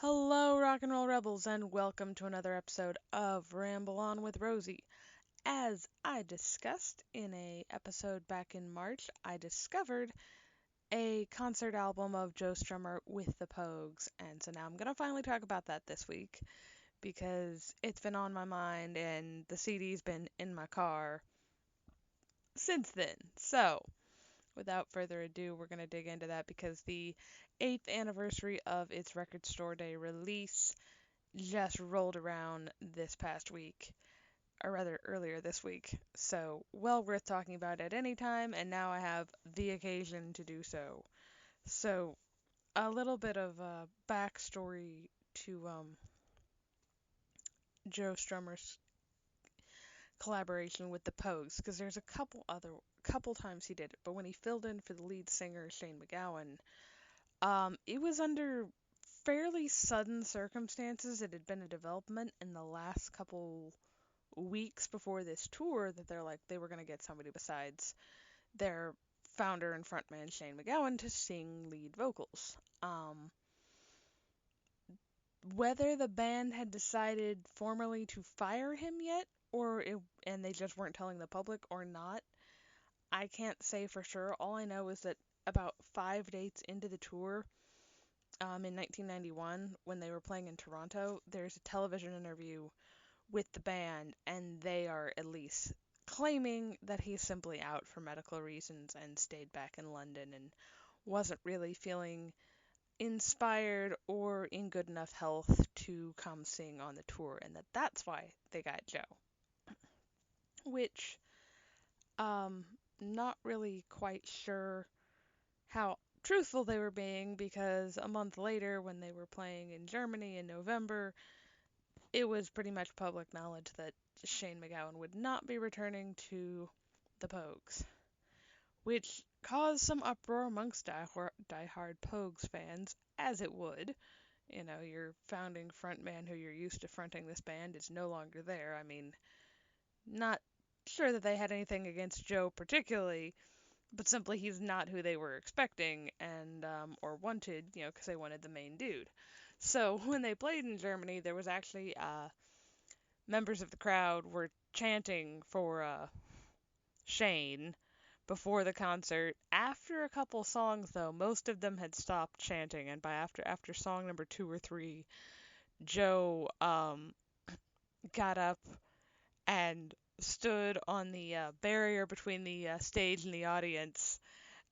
Hello, rock and roll rebels, and welcome to another episode of Ramble On with Rosie. As I discussed in a episode back in March, I discovered a concert album of Joe Strummer with the Pogues, and so now I'm gonna finally talk about that this week because it's been on my mind and the CD's been in my car since then. So, without further ado, we're going to dig into that because the 8th anniversary of its Record Store Day release just rolled around this past week, or rather earlier this week. So, well worth talking about at any time, and now I have the occasion to do so. So, a little bit of a backstory to Joe Strummer's collaboration with the Pogues, because there's a couple times he did it, but when he filled in for the lead singer Shane MacGowan, it was under fairly sudden circumstances. It had been a development in the last couple weeks before this tour that they were going to get somebody besides their founder and frontman Shane MacGowan to sing lead vocals. Whether the band had decided formally to fire him yet, and they just weren't telling the public or not, I can't say for sure. All I know is that about 5 dates into the tour, in 1991, when they were playing in Toronto, there's a television interview with the band, and they are at least claiming that he's simply out for medical reasons and stayed back in London and wasn't really feeling inspired or in good enough health to come sing on the tour, and that's why they got Joe. Which, um, not really quite sure how truthful they were being, because a month later, when they were playing in Germany in November, it was pretty much public knowledge that Shane MacGowan would not be returning to the Pogues, which caused some uproar amongst diehard Pogues fans, as it would. You know, your founding frontman who you're used to fronting this band is no longer there. I mean, not sure that they had anything against Joe particularly, but simply he's not who they were expecting and or wanted, because they wanted the main dude. So when they played in Germany, there was actually members of the crowd were chanting for Shane before the concert. After a couple songs, though, most of them had stopped chanting, and by after song number 2 or 3, Joe got up and stood on the barrier between the stage and the audience,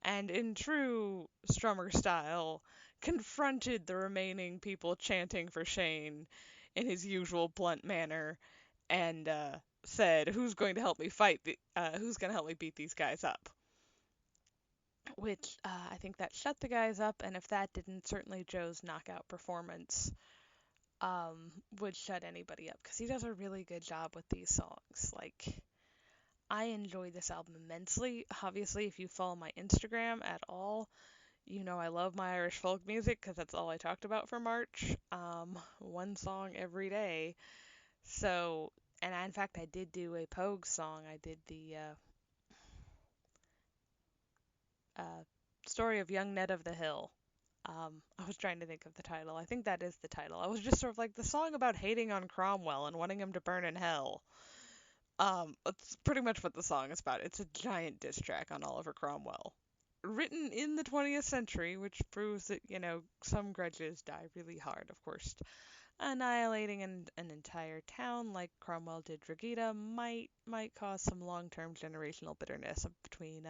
and in true Strummer style, confronted the remaining people chanting for Shane in his usual blunt manner, and said, "Who's going to help me who's going to help me beat these guys up?" Which I think that shut the guys up, and if that didn't, certainly Joe's knockout performance would shut anybody up, because he does a really good job with these songs. Like, I enjoy this album immensely. Obviously, if you follow my Instagram at all, you know I love my Irish folk music, because that's all I talked about for March. One song every day. So, and in fact, I did do a Pogue song. I did the story of young Ned of the Hill. I was trying to think of the title. I think that is the title. I was just sort of like the song about hating on Cromwell and wanting him to burn in hell. It's pretty much what the song is about. It's a giant diss track on Oliver Cromwell. Written in the 20th century, which proves that, some grudges die really hard, of course. Annihilating an entire town like Cromwell did Drogheda might cause some long-term generational bitterness between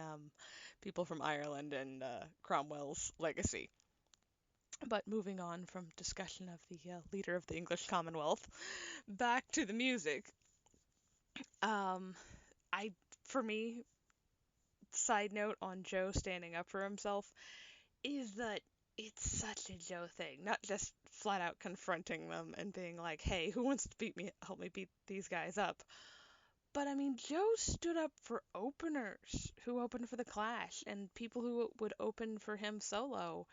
people from Ireland and Cromwell's legacy. But moving on from discussion of the leader of the English Commonwealth, back to the music. Um, I, for me, side note on Joe standing up for himself, is that it's such a Joe thing. Not just flat out confronting them and being like, "Hey, who wants to help me beat these guys up?" But I mean, Joe stood up for openers who opened for The Clash and people who would open for him solo,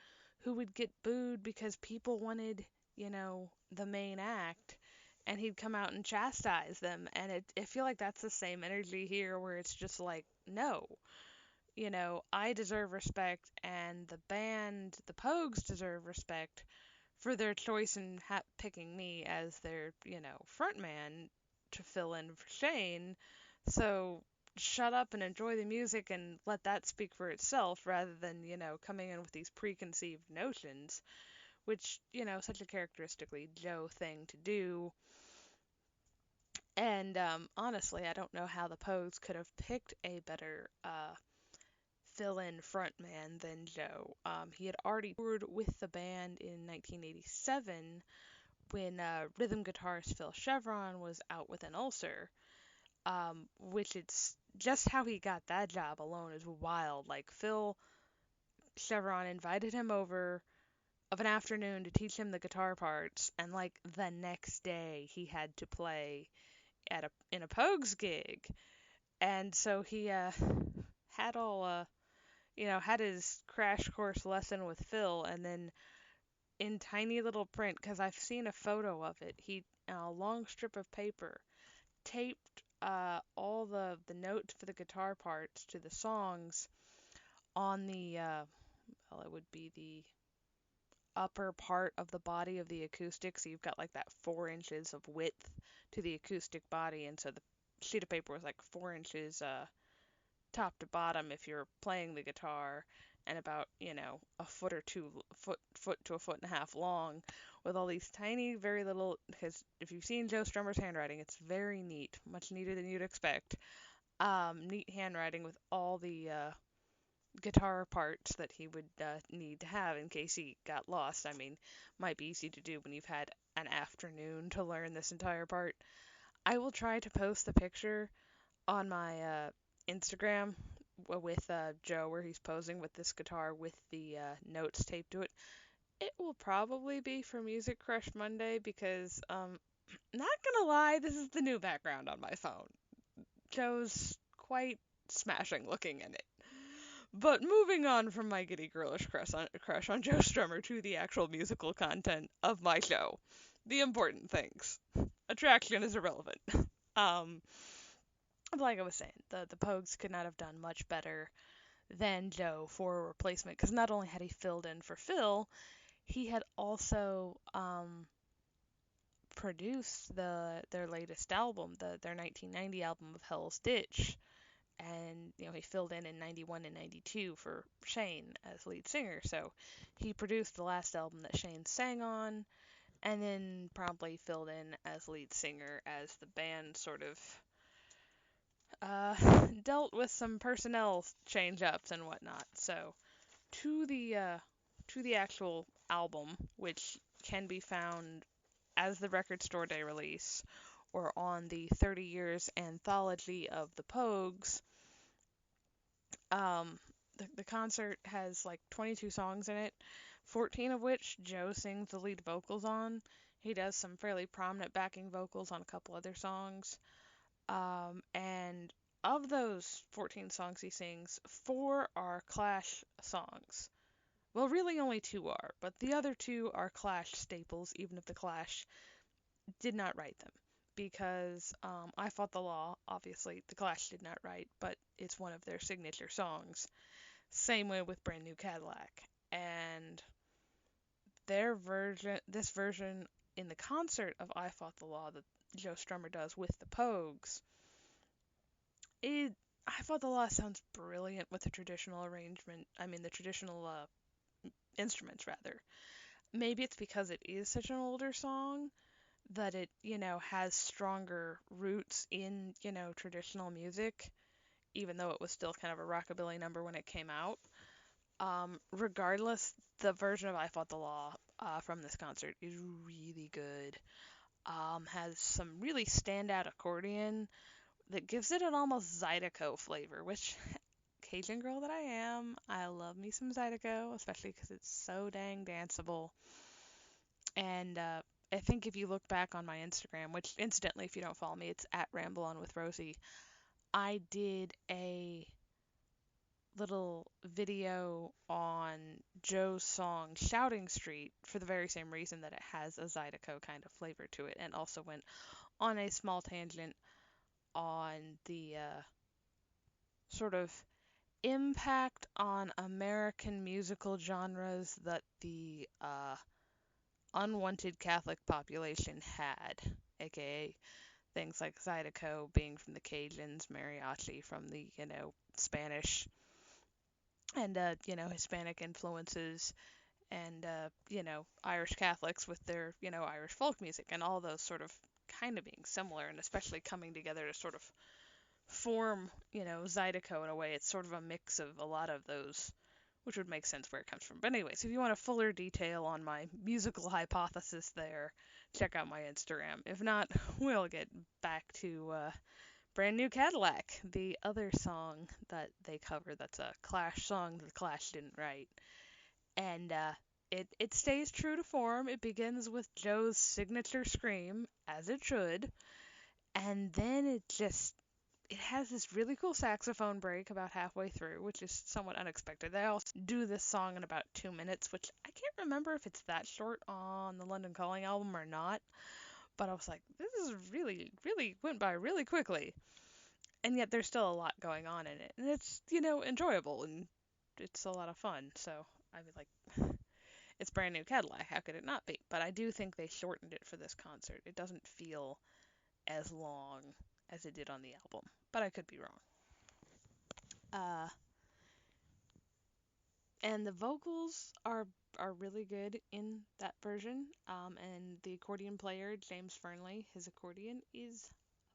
who would get booed because people wanted, the main act, and he'd come out and chastise them. And I feel like that's the same energy here, where it's just like, no, I deserve respect, and the band, the Pogues, deserve respect for their choice in picking me as their, front man to fill in for Shane. So shut up and enjoy the music and let that speak for itself rather than, coming in with these preconceived notions, which, such a characteristically Joe thing to do. And honestly, I don't know how the Pogues could have picked a better fill-in frontman than Joe. He had already toured with the band in 1987 when rhythm guitarist Phil Chevron was out with an ulcer, which it's just how he got that job alone is wild. Like Phil Chevron invited him over of an afternoon to teach him the guitar parts, and like the next day he had to play in a Pogues gig, and so he had all had his crash course lesson with Phil, and then in tiny little print, because I've seen a photo of it, he on a long strip of paper taped all the notes for the guitar parts to the songs on the well, it would be the upper part of the body of the acoustic, so you've got like that 4 inches of width to the acoustic body, and so the sheet of paper was like 4 inches top to bottom if you're playing the guitar, and about a foot or two foot to a foot and a half long, with all these tiny, very little. Because if you've seen Joe Strummer's handwriting, it's very neat, much neater than you'd expect. Neat handwriting with all the guitar parts that he would need to have in case he got lost. I mean, might be easy to do when you've had an afternoon to learn this entire part. I will try to post the picture on my Instagram with Joe where he's posing with this guitar with the notes taped to it. It will probably be for Music Crush Monday because, not gonna lie, this is the new background on my phone. Joe's quite smashing looking in it. But moving on from my giddy girlish crush on Joe Strummer to the actual musical content of my show. The important things. Attraction is irrelevant. Um, like I was saying, the Pogues could not have done much better than Joe for a replacement, because not only had he filled in for Phil, he had also produced their latest album, their 1990 album of Hell's Ditch, and he filled in 91 and 92 for Shane as lead singer. So he produced the last album that Shane sang on, and then promptly filled in as lead singer as the band sort of uh, dealt with some personnel change-ups and whatnot. So to the actual album, which can be found as the Record Store Day release or on the 30 Years anthology of the Pogues. The concert has like 22 songs in it, 14 of which Joe sings the lead vocals on. He does some fairly prominent backing vocals on a couple other songs. And of those 14 songs he sings, 4 are Clash songs. Well, really only 2 are, but the other 2 are Clash staples, even if the Clash did not write them. Because I Fought the Law, obviously, the Clash did not write, but it's one of their signature songs. Same way with Brand New Cadillac. And this version in the concert of I Fought the Law that Joe Strummer does with the Pogues, I Fought the Law sounds brilliant with the traditional arrangement. I mean, the traditional instruments, rather. Maybe it's because it is such an older song that it, has stronger roots in, traditional music, even though it was still kind of a rockabilly number when it came out. Regardless, the version of I Fought the Law from this concert is really good. Has some really standout accordion that gives it an almost Zydeco flavor, which, Cajun girl that I am, I love me some Zydeco, especially because it's so dang danceable. And I think if you look back on my Instagram, which incidentally, if you don't follow me, it's at Ramble on with Rosie, I did a little video on Joe's song Shouting Street for the very same reason that it has a Zydeco kind of flavor to it, and also went on a small tangent on the sort of impact on American musical genres that the unwanted Catholic population had, aka things like Zydeco being from the Cajuns, mariachi from the, Spanish, and, Hispanic influences, and, Irish Catholics with their, Irish folk music, and all those sort of kind of being similar, and especially coming together to sort of form, Zydeco in a way. It's sort of a mix of a lot of those, which would make sense where it comes from. But anyways, if you want a fuller detail on my musical hypothesis there, check out my Instagram. If not, we'll get back to Brand New Cadillac, the other song that they cover that's a Clash song that the Clash didn't write. And it stays true to form. It begins with Joe's signature scream, as it should, and then it has this really cool saxophone break about halfway through, which is somewhat unexpected. They also do this song in about 2 minutes, which I can't remember if it's that short on the London Calling album or not, but I was like, this is really, really went by really quickly. And yet there's still a lot going on in it. And it's, enjoyable and it's a lot of fun. So, I mean, like, it's Brand New Cadillac. How could it not be? But I do think they shortened it for this concert. It doesn't feel as long as it did on the album, but I could be wrong. Uh, and the vocals are really good in that version. And the accordion player, James Fernley, his accordion is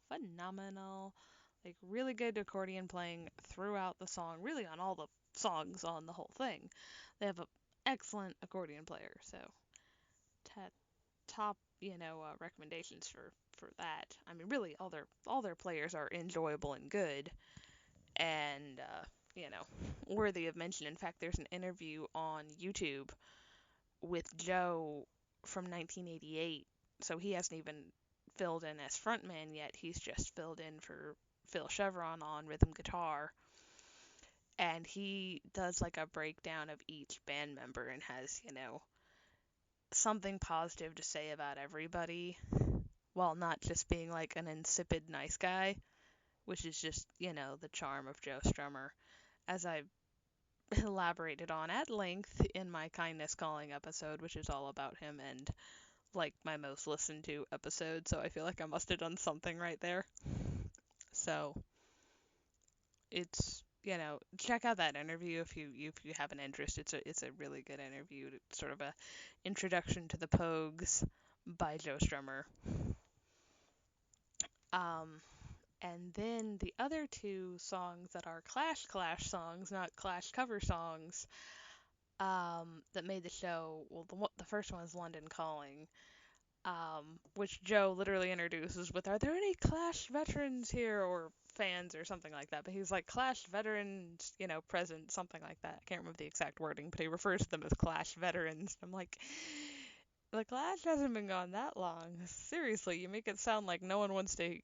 phenomenal. Like, really good accordion playing throughout the song, really on all the songs on the whole thing. They have an excellent accordion player, so top, recommendations for that. I mean, really, all their players are enjoyable and good, and worthy of mention. In fact, there's an interview on YouTube with Joe from 1988, so he hasn't even filled in as frontman yet. He's just filled in for Phil Chevron on rhythm guitar, and he does like a breakdown of each band member and has, something positive to say about everybody, while not just being like an insipid nice guy, which is just, the charm of Joe Strummer, as I elaborated on at length in my Kindness Calling episode, which is all about him and like my most listened to episode, so I feel like I must have done something right there. So it's, check out that interview if you have an interest. It's a really good interview. It's sort of a introduction to the Pogues by Joe Strummer. And then the other two songs that are Clash songs, not Clash cover songs, that made the show. Well, the first one is London Calling, which Joe literally introduces with, "Are there any Clash veterans here?" or fans or something like that. But he's like, "Clash veterans, present," something like that. I can't remember the exact wording, but he refers to them as Clash veterans. I'm like, the Clash hasn't been gone that long. Seriously, you make it sound like no one wants to,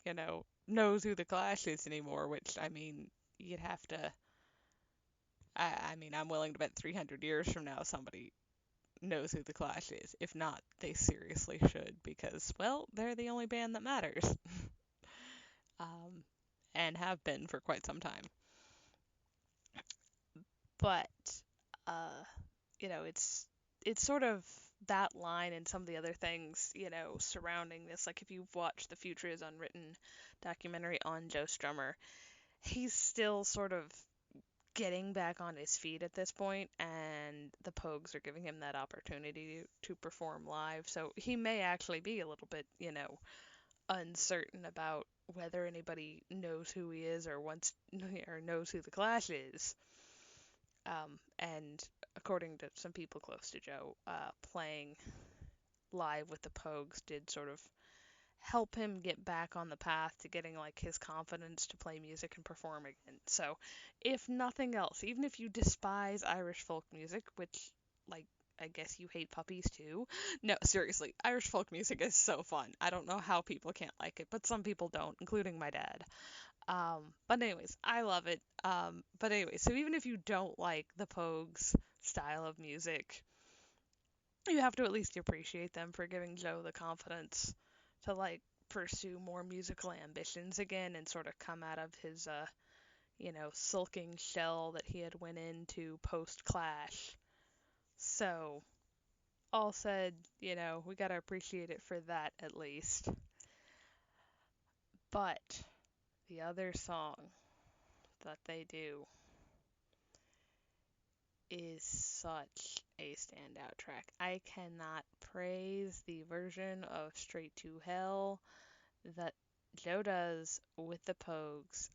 knows who the Clash is anymore, which, I mean, you'd have to. I mean, I'm willing to bet 300 years from now somebody knows who the Clash is. If not, they seriously should, because, well, they're the only band that matters. um, and have been for quite some time. But, uh, it's sort of that line and some of the other things, surrounding this. Like, if you've watched the Future is Unwritten documentary on Joe Strummer, he's still sort of getting back on his feet at this point, and the Pogues are giving him that opportunity to perform live. So he may actually be a little bit, uncertain about whether anybody knows who he is or wants or knows who the Clash is. And according to some people close to Joe, playing live with the Pogues did sort of help him get back on the path to getting like his confidence to play music and perform again. So, if nothing else, even if you despise Irish folk music, which, like, I guess you hate puppies too. No, seriously, Irish folk music is so fun. I don't know how people can't like it, but some people don't, including my dad. But anyways, I love it. But anyway, so even if you don't like the Pogues style of music, you have to at least appreciate them for giving Joe the confidence to like pursue more musical ambitions again and sort of come out of his sulking shell that he had went into post Clash. So all said, we gotta appreciate it for that at least. But the other song that they do is such a standout track. I cannot praise the version of Straight to Hell that Joe does with the Pogues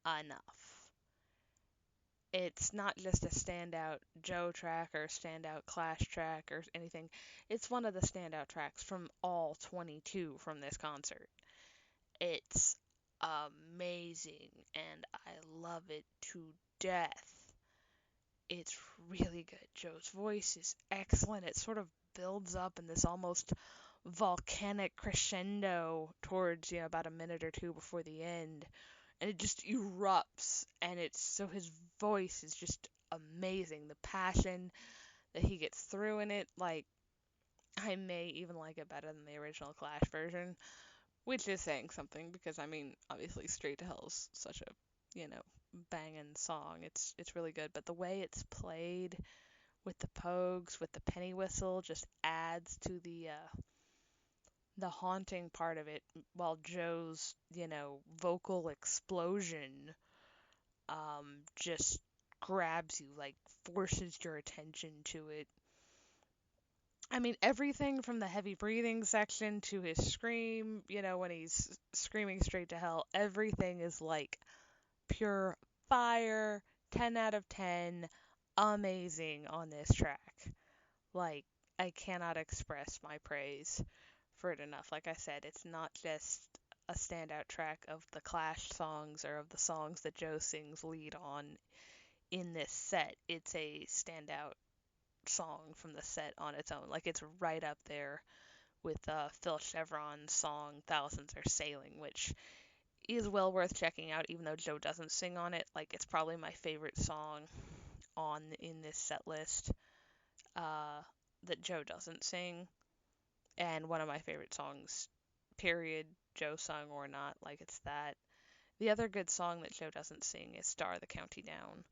enough. It's not just a standout Joe track or standout Clash track or anything. It's one of the standout tracks from all 22 from this concert. It's amazing and I love it to death. It's really good. Joe's voice is excellent. It sort of builds up in this almost volcanic crescendo towards, about a minute or two before the end. And it just erupts. And it's so his voice is just amazing. The passion that he gets through in it, like, I may even like it better than the original Clash version, which is saying something because, I mean, obviously Straight to Hell's such a, banging song. It's really good. But the way it's played with the Pogues, with the penny whistle, just adds to the haunting part of it, while Joe's, vocal explosion just grabs you, like forces your attention to it. I mean, everything from the heavy breathing section to his scream, when he's screaming Straight to Hell, everything is like pure fire, 10 out of 10, amazing on this track. Like, I cannot express my praise for it enough. Like I said, it's not just a standout track of the Clash songs or of the songs that Joe sings lead on in this set. It's a standout song from the set on its own. Like, it's right up there with Phil Chevron's song Thousands Are Sailing, which is well worth checking out even though Joe doesn't sing on it. Like, it's probably my favorite song in this set list that Joe doesn't sing, and one of my favorite songs, period, Joe sung or not. Like, it's that. The other good song that Joe doesn't sing is Star the County Down,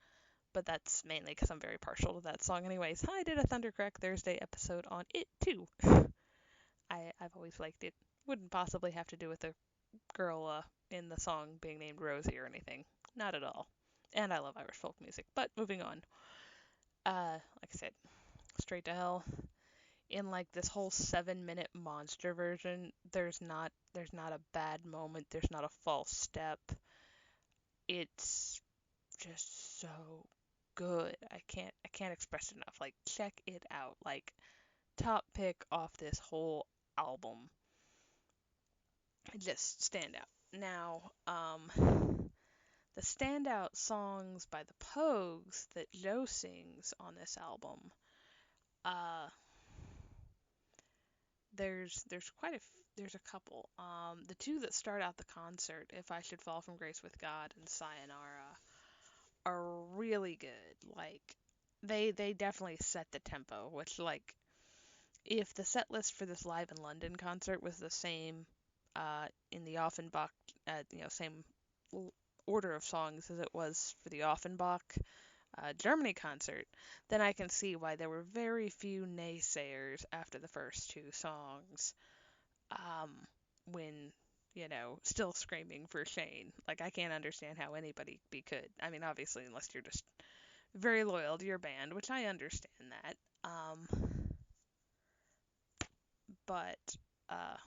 but that's mainly because I'm very partial to that song anyways. I did a Thundercrack Thursday episode on it too. I've always liked it. Wouldn't possibly have to do with the girl in the song being named Rosie or anything. Not at all. And I love Irish folk music. But moving on. Like I said, Straight to Hell. In like this whole 7-minute monster version, there's not a bad moment, there's not a false step. It's just so good. I can't express it enough. Like, check it out. Like, top pick off this whole album. Just stand out. Now, the standout songs by the Pogues that Joe sings on this album, uh, there's a couple. The two that start out the concert, If I Should Fall from Grace with God and Sayonara, are really good. Like, they definitely set the tempo, which, like, if the set list for this Live in London concert was the same in the Offenbach, same order of songs as it was for the Offenbach Germany concert, then I can see why there were very few naysayers after the first two songs, when, still screaming for Shane. Like, I can't understand how anybody could. I mean, obviously, unless you're just very loyal to your band, which I understand that. But, uh,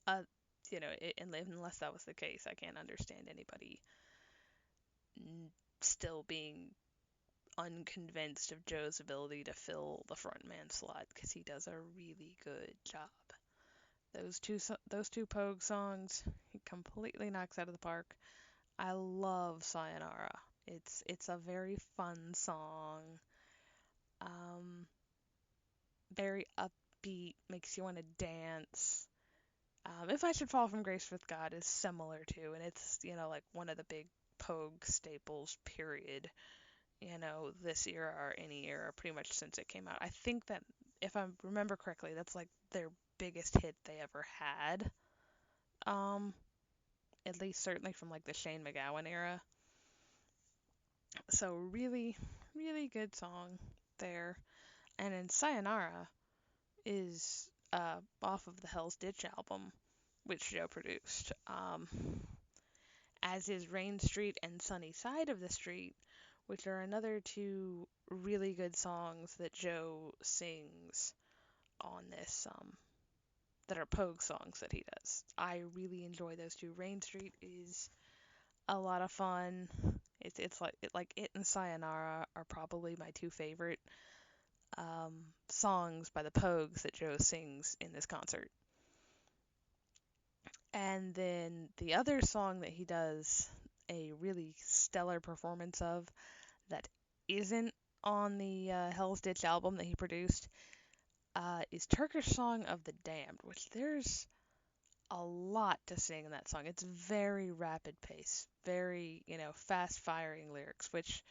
uh, unless that was the case, I can't understand anybody still being unconvinced of Joe's ability to fill the frontman slot, because he does a really good job. Those two Pogue songs, he completely knocks out of the park. I love Sayonara. It's a very fun song. Very upbeat, makes you want to dance. If I Should Fall from Grace with God is similar to, and it's, like one of the big Pogue staples, period. This era or any era, pretty much since it came out. I think that, if I remember correctly, that's like their biggest hit they ever had. At least certainly from like the Shane MacGowan era. So really, really good song there. And then Sayonara is off of the Hell's Ditch album, which Joe produced. As is Rain Street and Sunny Side of the Street, which are another two really good songs that Joe sings on this, that are Pogue songs that he does. I really enjoy those two. Rain Street is a lot of fun. It's like it and Sayonara are probably my two favorite songs by the Pogues that Joe sings in this concert. And then the other song that he does a really stellar performance of that isn't on the Hell's Ditch album that he produced is Turkish Song of the Damned, which there's a lot to sing in that song. It's very rapid pace, very, fast firing lyrics, which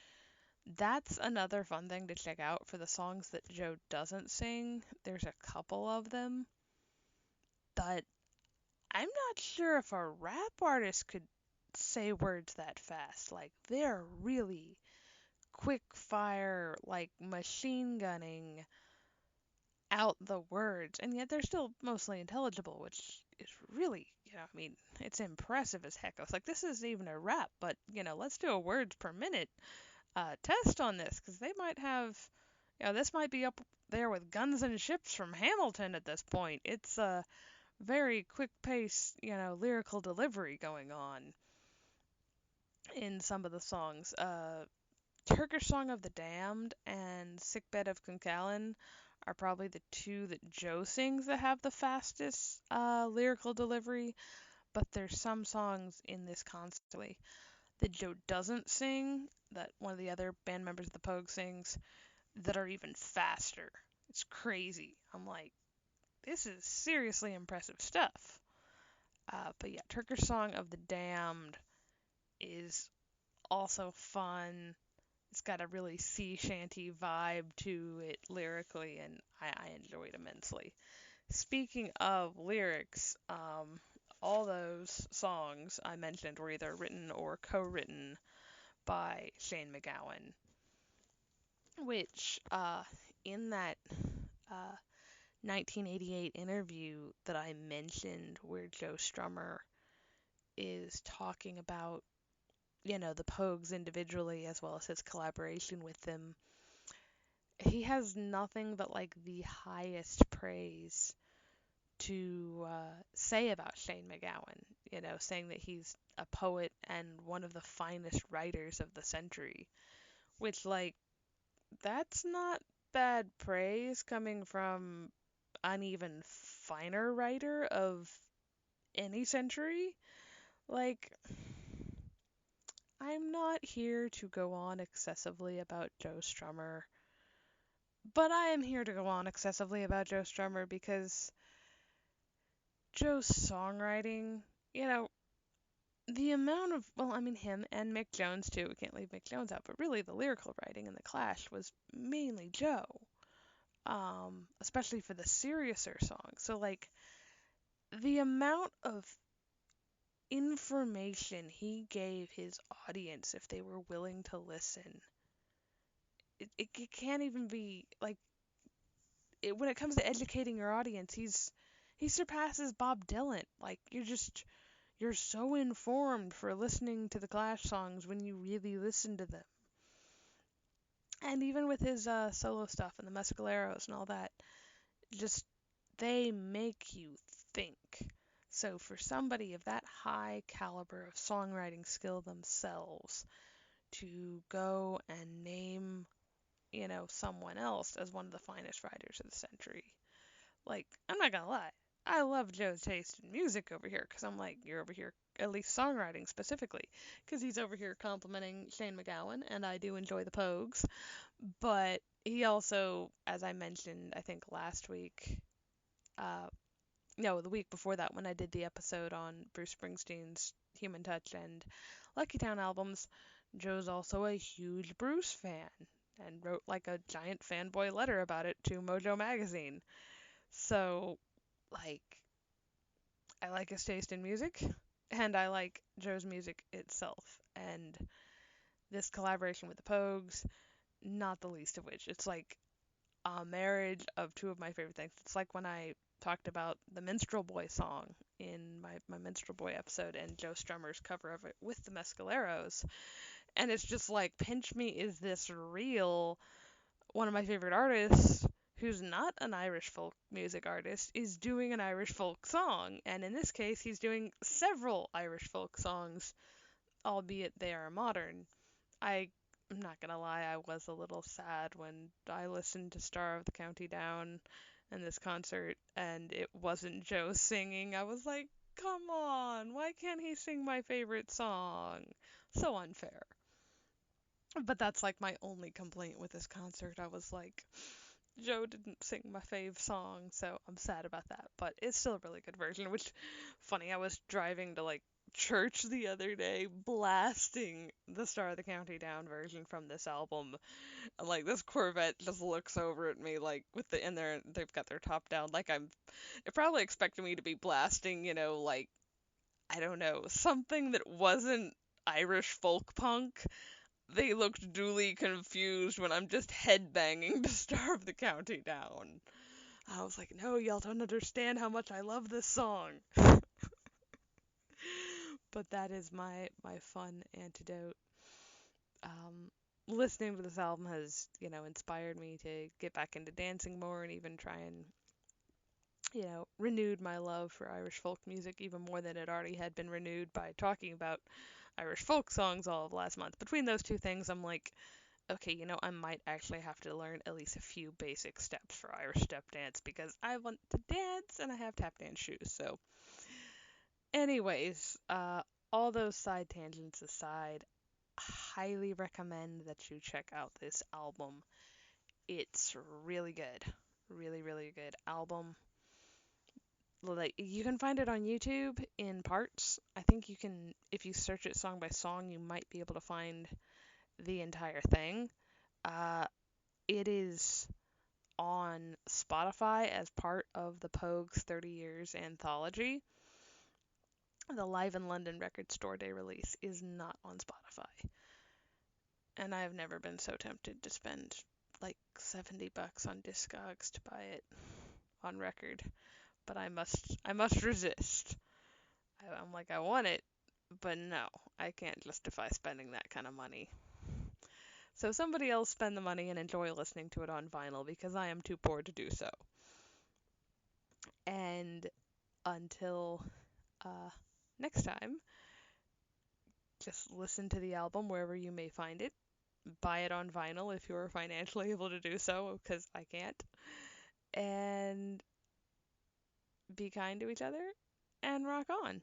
that's another fun thing to check out for the songs that Joe doesn't sing. There's a couple of them, but I'm not sure if a rap artist could say words that fast. Like, they're really quick fire, like machine gunning out the words, and yet they're still mostly intelligible, which is really, it's impressive as heck. I was like, this isn't even a rap, but, let's do a words per minute test on this, because they might have, this might be up there with Guns and Ships from Hamilton at this point. It's a very quick pace, lyrical delivery going on in some of the songs. Turkish Song of the Damned and Sickbed of Kunkalin are probably the two that Joe sings that have the fastest lyrical delivery, but there's some songs in this constantly that Joe doesn't sing, that one of the other band members of the Pogue sings, that are even faster. It's crazy. I'm like, this is seriously impressive stuff. But yeah, Turkish Song of the Damned is also fun. It's got a really sea shanty vibe to it lyrically, and I enjoy it immensely. Speaking of lyrics, all those songs I mentioned were either written or co-written by Shane MacGowan, which in that 1988 interview that I mentioned where Joe Strummer is talking about, the Pogues individually as well as his collaboration with them, he has nothing but like the highest praise to say about Shane MacGowan, saying that he's a poet and one of the finest writers of the century, which, like, that's not bad praise coming from an even finer writer of any century. Like, I'm not here to go on excessively about Joe Strummer, but I am here to go on excessively about Joe Strummer because Joe's songwriting, the amount of, well, I mean, him and Mick Jones too, we can't leave Mick Jones out, but really the lyrical writing in The Clash was mainly Joe, especially for the seriouser songs. So, like, the amount of information he gave his audience if they were willing to listen, it can't even be, like, when it comes to educating your audience, he surpasses Bob Dylan. Like, you're so informed for listening to the Clash songs when you really listen to them. And even with his solo stuff and the Mescaleros and all that, just they make you think. So for somebody of that high caliber of songwriting skill themselves to go and name, someone else as one of the finest writers of the century, like, I'm not gonna lie, I love Joe's taste in music over here, because I'm like, you're over here, at least songwriting specifically, because he's over here complimenting Shane MacGowan, and I do enjoy the Pogues, but he also, as I mentioned, I think last week, no, the week before that, when I did the episode on Bruce Springsteen's Human Touch and Lucky Town albums, Joe's also a huge Bruce fan, and wrote like a giant fanboy letter about it to Mojo Magazine. So, like, I like his taste in music, and I like Joe's music itself. And this collaboration with the Pogues, not the least of which. It's like a marriage of two of my favorite things. It's like when I talked about the Minstrel Boy song in my Minstrel Boy episode and Joe Strummer's cover of it with the Mescaleros. And it's just like Pinch Me is this real, one of my favorite artists who's not an Irish folk music artist is doing an Irish folk song. And in this case, he's doing several Irish folk songs, albeit they are modern. I'm not gonna lie, I was a little sad when I listened to Star of the County Down in this concert and it wasn't Joe singing. I was like, come on, why can't he sing my favorite song? So unfair. But that's like my only complaint with this concert. I was like, Joe didn't sing my fave song, so I'm sad about that. But it's still a really good version, which, funny, I was driving to like church the other day blasting the Star of the County Down version from this album. And like this Corvette just looks over at me like with the in there they've got their top down like it probably expected me to be blasting, like I don't know, something that wasn't Irish folk punk. They looked duly confused when I'm just headbanging to Star of the County Down. I was like, no, y'all don't understand how much I love this song. But that is my fun antidote. Um, Listening to this album has, inspired me to get back into dancing more and even try and, renewed my love for Irish folk music even more than it already had been renewed by talking about Irish folk songs all of last month. Between those two things, I'm like, okay, I might actually have to learn at least a few basic steps for Irish step dance because I want to dance and I have tap dance shoes. So, anyways, all those side tangents aside, highly recommend that you check out this album. It's really good. Really, really good album. Like you can find it on YouTube in parts. I think you can if you search it song by song, you might be able to find the entire thing. Uh it is on Spotify as part of the Pogues 30 Years anthology. The Live in London Record Store Day release is not on Spotify. And I've never been so tempted to spend like $70 on Discogs to buy it on record, but I must resist. I'm like I want it, but no, I can't justify spending that kind of money. So somebody else spend the money and enjoy listening to it on vinyl because I am too poor to do so. And until uh, next time, just listen to the album wherever you may find it. Buy it on vinyl if you're financially able to do so, because I can't. And be kind to each other and rock on.